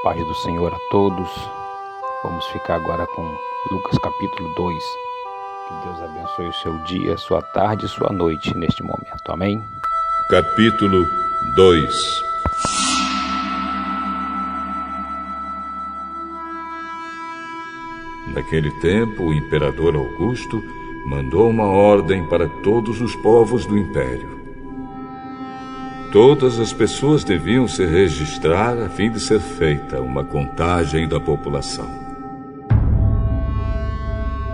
Paz do Senhor a todos. Vamos ficar agora com Lucas capítulo 2. Que Deus abençoe o seu dia, sua tarde e sua noite neste momento. Amém? Capítulo 2. Naquele tempo, o imperador Augusto mandou uma ordem para todos os povos do império. Todas as pessoas deviam se registrar a fim de ser feita uma contagem da população.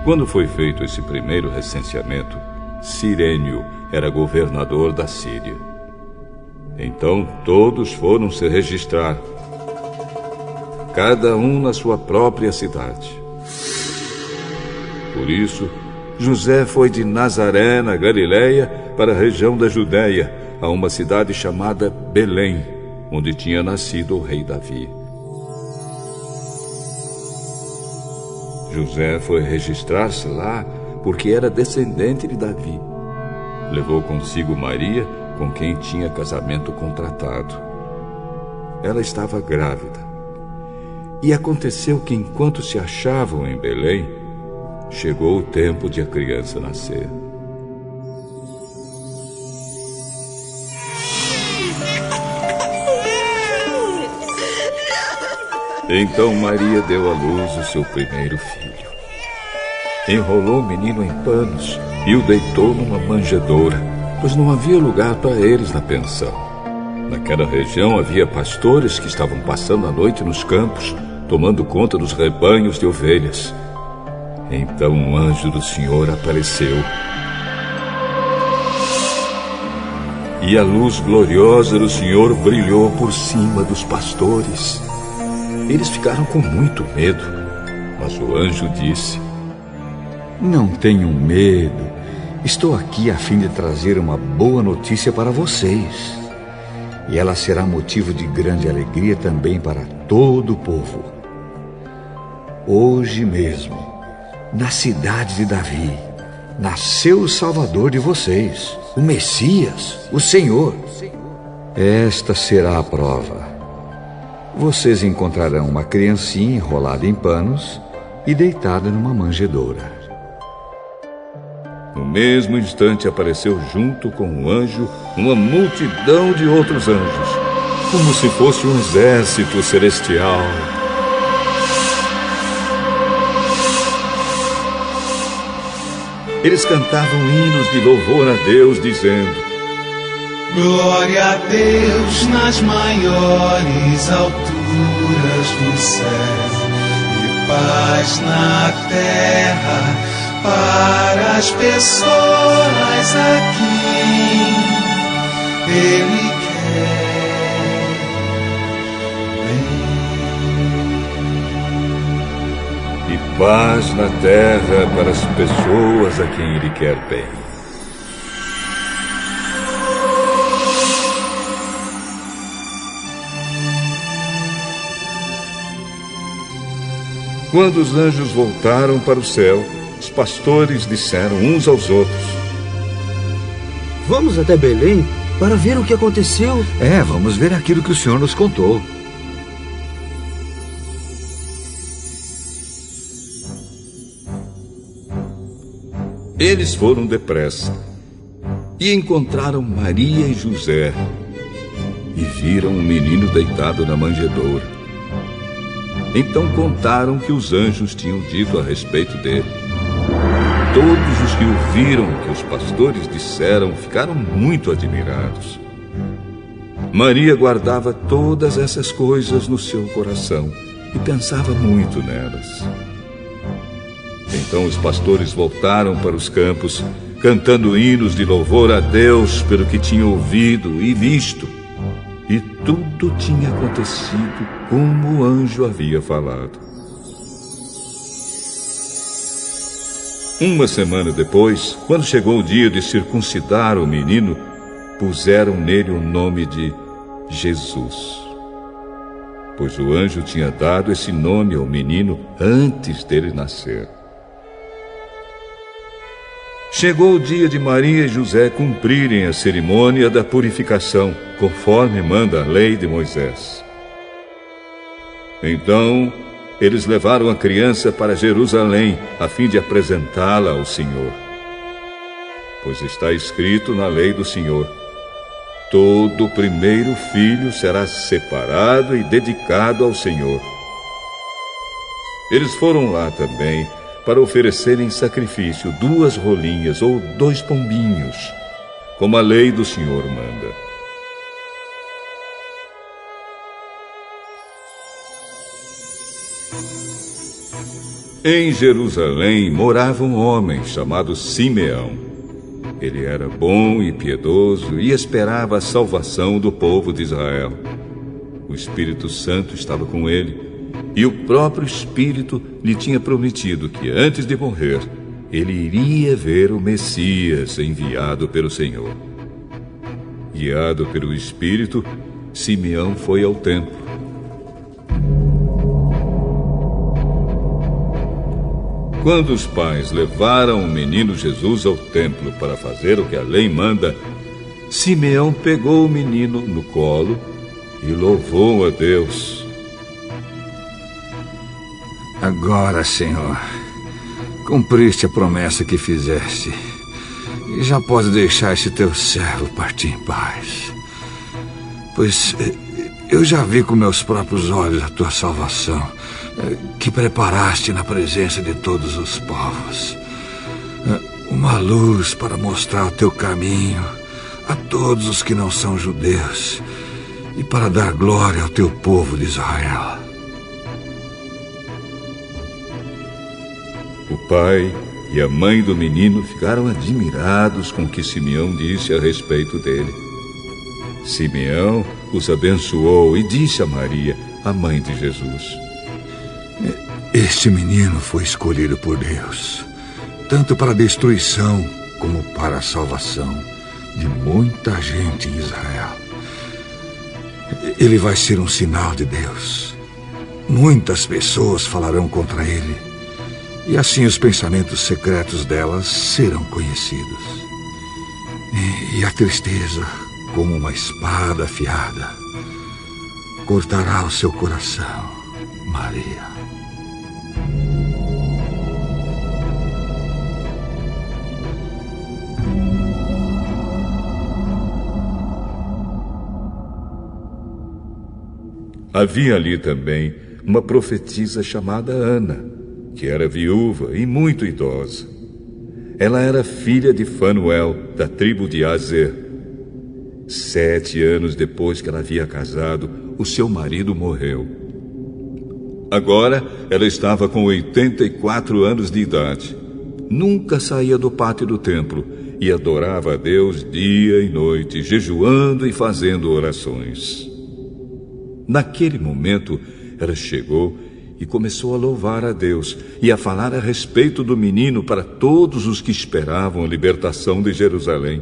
Quando foi feito esse primeiro recenseamento, Cirênio era governador da Síria. Então todos foram se registrar, cada um na sua própria cidade. Por isso, José foi de Nazaré, na Galileia, para a região da Judéia, a uma cidade chamada Belém, onde tinha nascido o rei Davi. José foi registrar-se lá porque era descendente de Davi. Levou consigo Maria, com quem tinha casamento contratado. Ela estava grávida. E aconteceu que, enquanto se achavam em Belém, chegou o tempo de a criança nascer. Então Maria deu à luz o seu primeiro filho. Enrolou o menino em panos e o deitou numa manjedoura, pois não havia lugar para eles na pensão. Naquela região havia pastores que estavam passando a noite nos campos, tomando conta dos rebanhos de ovelhas. Então um anjo do Senhor apareceu. E a luz gloriosa do Senhor brilhou por cima dos pastores. Eles ficaram com muito medo, mas o anjo disse: Não tenham medo. Estou aqui a fim de trazer uma boa notícia para vocês. E ela será motivo de grande alegria também para todo o povo. Hoje mesmo, na cidade de Davi, nasceu o Salvador de vocês, o Messias, o Senhor. Esta será a prova. Vocês encontrarão uma criancinha enrolada em panos e deitada numa manjedoura. No mesmo instante apareceu junto com o anjo uma multidão de outros anjos, como se fosse um exército celestial. Eles cantavam hinos de louvor a Deus, dizendo: Glória a Deus nas maiores alturas do céu e paz na terra para as pessoas a quem Ele quer bem. E paz na terra para as pessoas a quem Ele quer bem. Quando os anjos voltaram para o céu, os pastores disseram uns aos outros: Vamos até Belém para ver o que aconteceu. Vamos ver aquilo que o Senhor nos contou. Eles foram depressa e encontraram Maria e José e viram o menino deitado na manjedoura. Então contaram o que os anjos tinham dito a respeito dele. Todos os que ouviram o que os pastores disseram ficaram muito admirados. Maria guardava todas essas coisas no seu coração e pensava muito nelas. Então os pastores voltaram para os campos, cantando hinos de louvor a Deus pelo que tinham ouvido e visto. E tudo tinha acontecido como o anjo havia falado. Uma semana depois, quando chegou o dia de circuncidar o menino, puseram nele o nome de Jesus, pois o anjo tinha dado esse nome ao menino antes dele nascer. Chegou o dia de Maria e José cumprirem a cerimônia da purificação, conforme manda a lei de Moisés. Então, eles levaram a criança para Jerusalém, a fim de apresentá-la ao Senhor. Pois está escrito na lei do Senhor: todo primeiro filho será separado e dedicado ao Senhor. Eles foram lá também para oferecerem sacrifício 2 rolinhas ou 2 pombinhos, como a lei do Senhor manda. Em Jerusalém morava um homem chamado Simeão. Ele era bom e piedoso e esperava a salvação do povo de Israel. O Espírito Santo estava com ele, e o próprio Espírito lhe tinha prometido que, antes de morrer, ele iria ver o Messias enviado pelo Senhor. Guiado pelo Espírito, Simeão foi ao templo. Quando os pais levaram o menino Jesus ao templo para fazer o que a lei manda, Simeão pegou o menino no colo e louvou a Deus. Agora, Senhor, cumpriste a promessa que fizeste, e já pode deixar esse teu servo partir em paz. Pois eu já vi com meus próprios olhos a tua salvação, que preparaste na presença de todos os povos. Uma luz para mostrar o teu caminho a todos os que não são judeus e para dar glória ao teu povo de Israel. O pai e a mãe do menino ficaram admirados com o que Simeão disse a respeito dele. Simeão os abençoou e disse a Maria, a mãe de Jesus: Este menino foi escolhido por Deus, tanto para a destruição como para a salvação de muita gente em Israel. Ele vai ser um sinal de Deus. Muitas pessoas falarão contra ele, e assim os pensamentos secretos delas serão conhecidos. E a tristeza, como uma espada afiada, cortará o seu coração, Maria. Havia ali também uma profetisa chamada Ana, que era viúva e muito idosa. Ela era filha de Fanuel, da tribo de Aser. 7 anos depois que ela havia casado, o seu marido morreu. Agora ela estava com 84 anos de idade. Nunca saía do pátio do templo e adorava a Deus dia e noite, jejuando e fazendo orações. Naquele momento, ela chegou e começou a louvar a Deus e a falar a respeito do menino para todos os que esperavam a libertação de Jerusalém.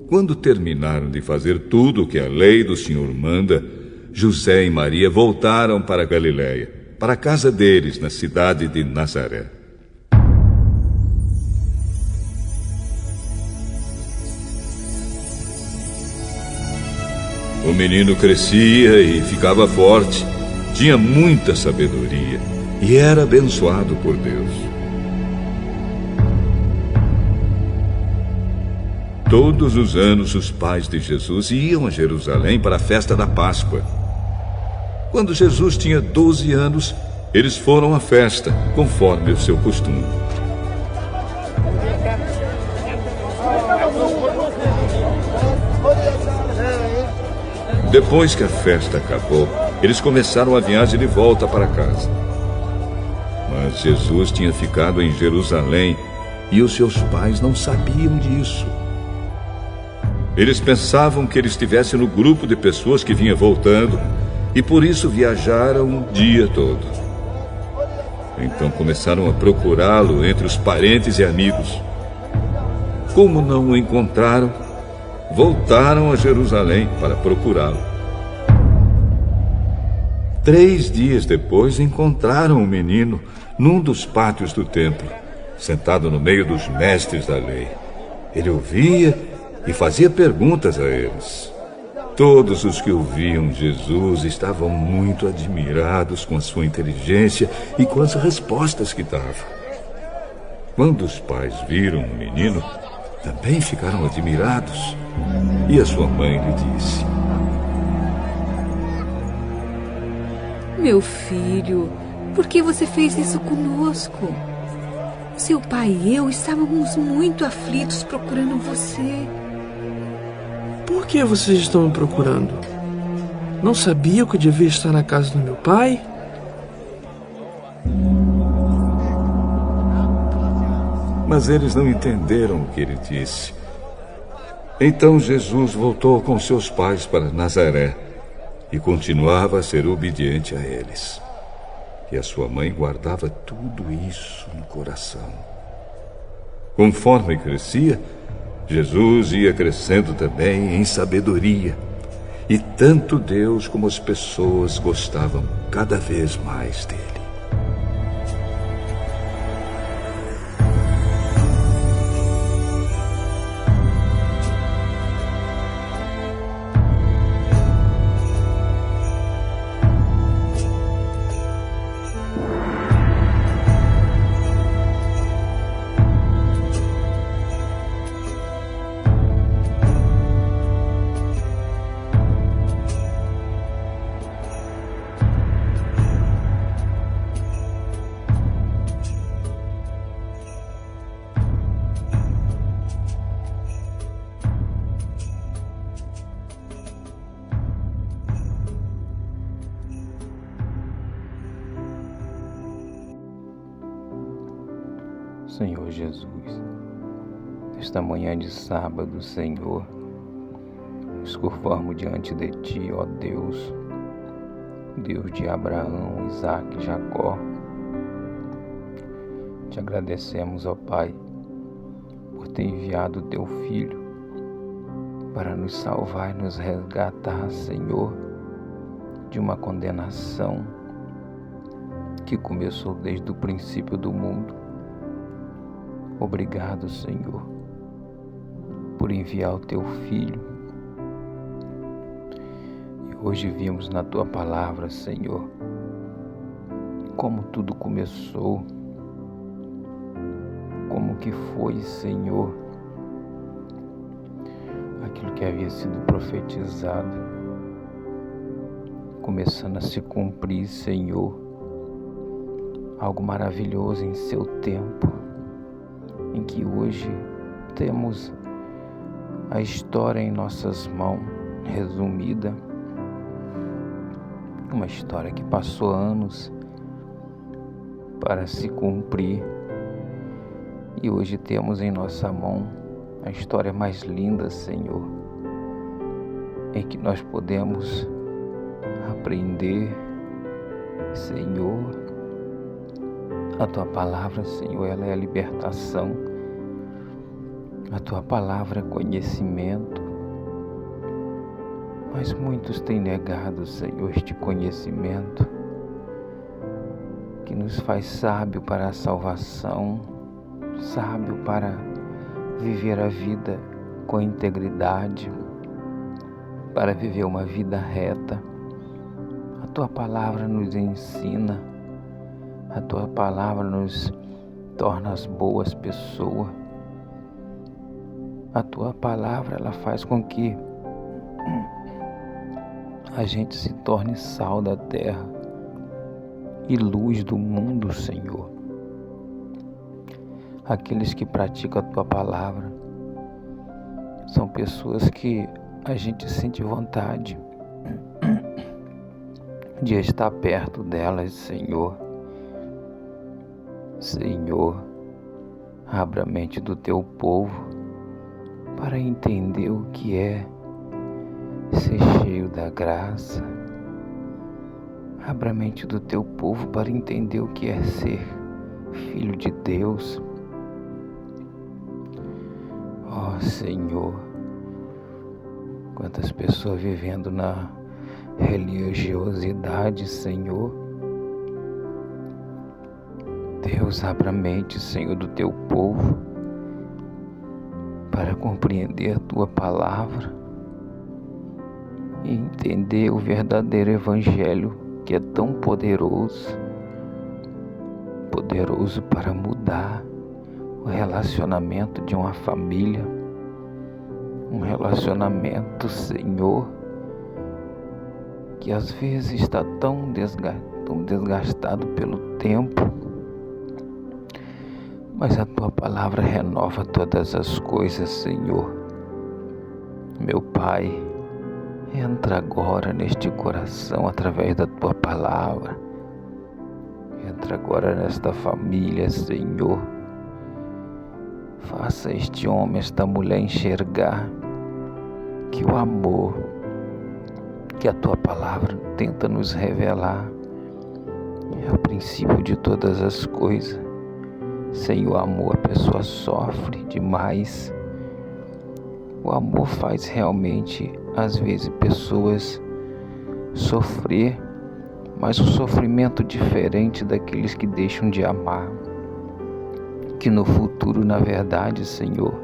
Quando terminaram de fazer tudo o que a lei do Senhor manda, José e Maria voltaram para a Galiléia, para a casa deles, na cidade de Nazaré. O menino crescia e ficava forte, tinha muita sabedoria e era abençoado por Deus. Todos os anos os pais de Jesus iam a Jerusalém para a festa da Páscoa. Quando Jesus tinha 12 anos, eles foram à festa, conforme o seu costume. Depois que a festa acabou, eles começaram a viagem de volta para casa. Mas Jesus tinha ficado em Jerusalém e os seus pais não sabiam disso. Eles pensavam que ele estivesse no grupo de pessoas que vinha voltando e por isso viajaram o dia todo. Então começaram a procurá-lo entre os parentes e amigos. Como não o encontraram, voltaram a Jerusalém para procurá-lo. 3 dias depois, encontraram o menino num dos pátios do templo, sentado no meio dos mestres da lei. Ele ouvia e fazia perguntas a eles. Todos os que ouviam Jesus estavam muito admirados com a sua inteligência e com as respostas que dava. Quando os pais viram o menino, também ficaram admirados. E a sua mãe lhe disse: Meu filho, por que você fez isso conosco? Seu pai e eu estávamos muito aflitos procurando você. Por que vocês estão me procurando? Não sabia que eu devia estar na casa do meu pai? Mas eles não entenderam o que ele disse. Então Jesus voltou com seus pais para Nazaré e continuava a ser obediente a eles. E a sua mãe guardava tudo isso no coração. Conforme crescia, Jesus ia crescendo também em sabedoria. E tanto Deus como as pessoas gostavam cada vez mais dele. Senhor Jesus, nesta manhã de sábado, Senhor, nos curvamos diante de Ti, ó Deus, Deus de Abraão, Isaque e Jacó. Te agradecemos, ó Pai, por ter enviado o Teu Filho para nos salvar e nos resgatar, Senhor, de uma condenação que começou desde o princípio do mundo. Obrigado, Senhor, por enviar o Teu Filho. E hoje vimos na Tua palavra, Senhor, como tudo começou, como que foi, Senhor, aquilo que havia sido profetizado, começando a se cumprir, Senhor, algo maravilhoso em Seu tempo, em que hoje temos a história em nossas mãos, resumida, uma história que passou anos para se cumprir, e hoje temos em nossa mão a história mais linda, Senhor, em que nós podemos aprender, Senhor. A Tua palavra, Senhor, ela é a libertação. A Tua palavra é conhecimento. Mas muitos têm negado, Senhor, este conhecimento que nos faz sábio para a salvação, sábio para viver a vida com integridade, para viver uma vida reta. A Tua palavra nos ensina. A Tua palavra nos torna as boas pessoas. A Tua palavra, ela faz com que a gente se torne sal da terra e luz do mundo, Senhor. Aqueles que praticam a Tua palavra são pessoas que a gente sente vontade de estar perto delas, Senhor. Senhor, abra a mente do Teu povo para entender o que é ser cheio da graça. Abra a mente do Teu povo para entender o que é ser filho de Deus. Ó Senhor, quantas pessoas vivendo na religiosidade, Senhor. Deus, abra a mente, Senhor, do Teu povo para compreender a Tua palavra, e entender o verdadeiro Evangelho, que é tão poderoso para mudar o relacionamento de uma família, um relacionamento, Senhor, que às vezes está tão desgastado pelo tempo, mas a Tua palavra renova todas as coisas, Senhor. Meu Pai, entra agora neste coração através da Tua palavra. Entra agora nesta família, Senhor. Faça este homem, esta mulher enxergar que o amor que a Tua palavra tenta nos revelar é o princípio de todas as coisas. Sem o amor, a pessoa sofre demais. O amor faz realmente, às vezes, pessoas sofrer, mas um sofrimento diferente daqueles que deixam de amar. Que no futuro, na verdade, Senhor,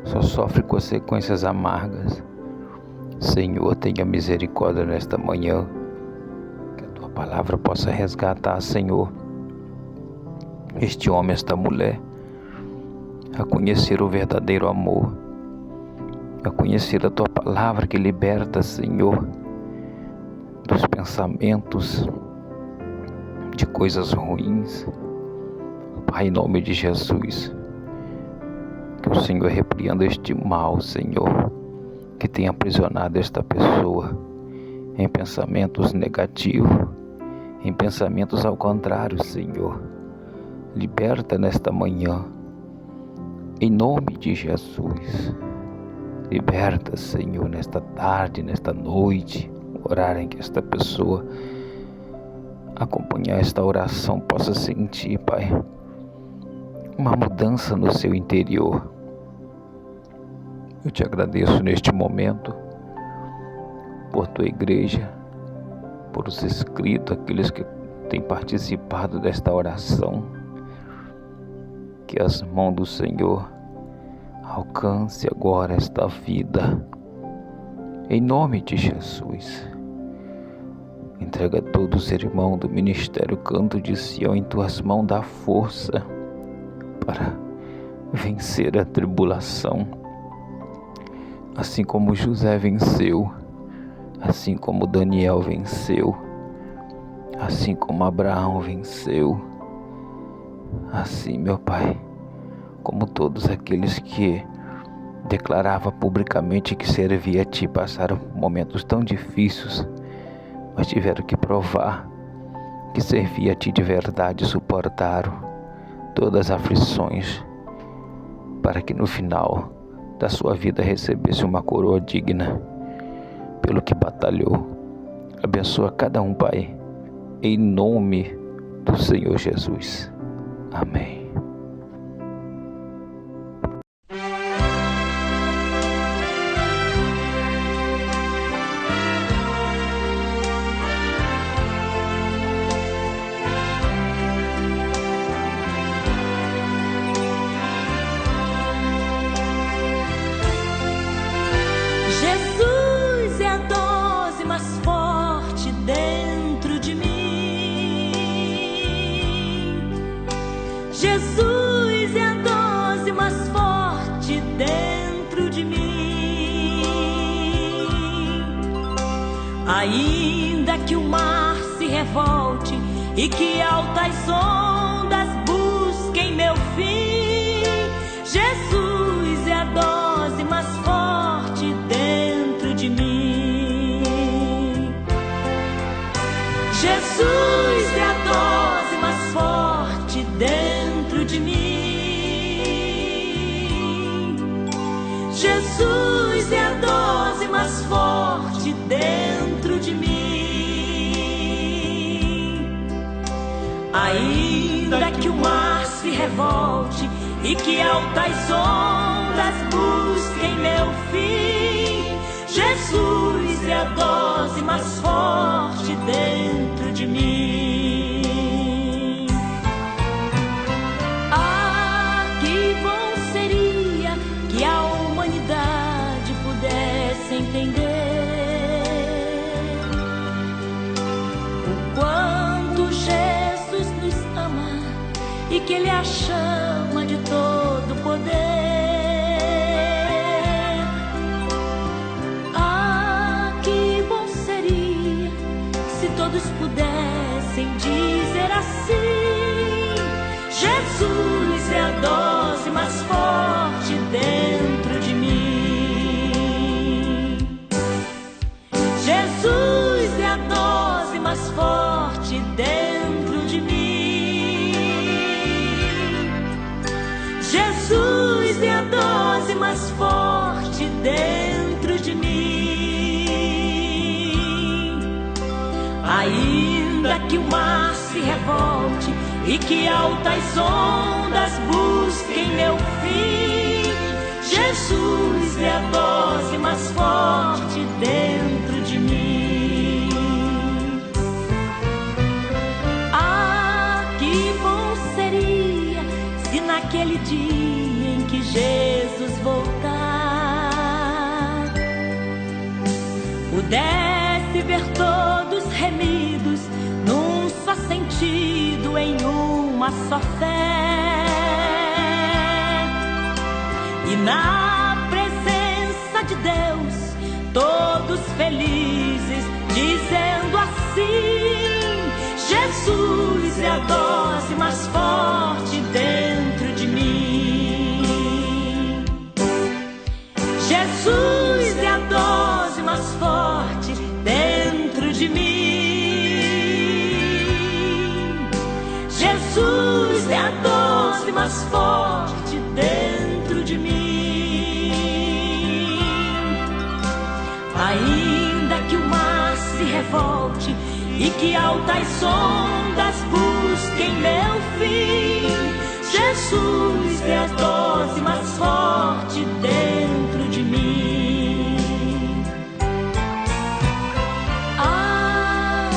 só sofre consequências amargas. Senhor, tenha misericórdia nesta manhã, que a Tua palavra possa resgatar, Senhor, este homem, esta mulher, a conhecer o verdadeiro amor, a conhecer a Tua palavra que liberta, Senhor, dos pensamentos de coisas ruins. Pai, em nome de Jesus, que o Senhor repreenda este mal, Senhor, que tem aprisionado esta pessoa em pensamentos negativos, em pensamentos ao contrário, Senhor. Liberta nesta manhã, em nome de Jesus. Liberta, Senhor, nesta tarde, nesta noite, horário em que esta pessoa acompanhar esta oração possa sentir, Pai, uma mudança no seu interior. Eu te agradeço neste momento por Tua igreja, por os inscritos, aqueles que têm participado desta oração. Que as mãos do Senhor alcance agora esta vida, em nome de Jesus. Entrega todos os irmãos do Ministério Canto de Sião em Tuas mãos, dá força para vencer a tribulação, assim como José venceu, assim como Daniel venceu, assim como Abraão venceu, assim, meu Pai, como todos aqueles que declaravam publicamente que servia a Ti, passaram momentos tão difíceis, mas tiveram que provar que servia a Ti de verdade, suportaram todas as aflições, para que no final da sua vida recebesse uma coroa digna pelo que batalhou. Abençoa cada um, Pai, em nome do Senhor Jesus. Amém. Jesus é a dose mais forte dentro de mim. Jesus é a dose mais forte dentro de mim. Ainda que o mar se revolte e que altas ondas busquem meu fim, Jesus é a dose mais forte dentro de mim. Jesus é a dose mais forte dentro de mim. Jesus é a dose mais forte dentro de mim. Ainda que o mar se revolte e que altas ondas busquem meu fim, Jesus é a dose mais forte dentro de mim. Ah, que bom seria que a humanidade pudesse entender que Ele é a chama de todo poder. Ah, que bom seria se todos pudessem dizer assim: Jesus é a dose mais forte dentro de mim. Jesus é a dose mais forte dentro de mim. Jesus é a dose mais forte dentro de mim. Ainda que o mar se revolte e que altas ondas busquem meu fim, Jesus é a dose mais forte dentro de mim. Ah, que bom seria se naquele dia em que Jesus voltar pudesse ver todos remidos num só sentido, em uma só fé, e na presença de Deus todos felizes, dizendo assim: Jesus é a dose mais forte dentro de mim. Jesus é a dose mais forte dentro de mim. Jesus é a dose mais forte dentro de mim. Ainda que o mar se revolte e que altas ondas busquem meu fim, Jesus é a dose mais forte dentro de mim. Ah,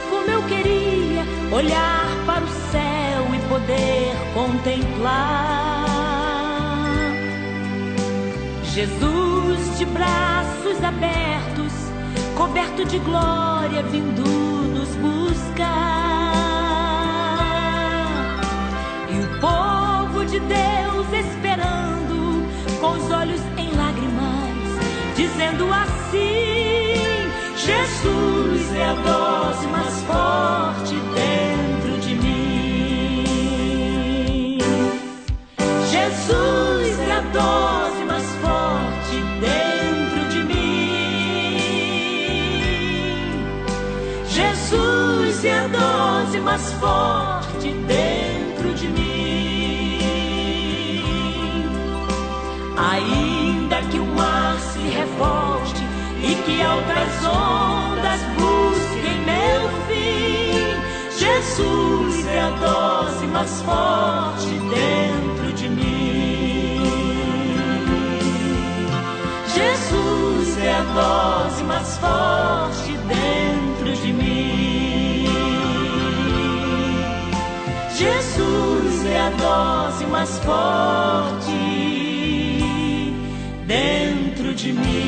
como eu queria olhar para o céu e poder contemplar Jesus de braços abertos, coberto de glória, vindo nos buscar. E o povo de Deus esperando, com os olhos em lágrimas, dizendo assim: Jesus é a dose mais forte dentro de mim. Jesus é a dose mais forte dentro de mim. Jesus é a dose mais forte dentro de mim. Ainda que o mar se revolte e que altas ondas busquem meu fim, Jesus é a dose mais forte dentro de mim. Jesus é a dose mais forte dentro de mim. Jesus é a dose mais forte dentro de mim.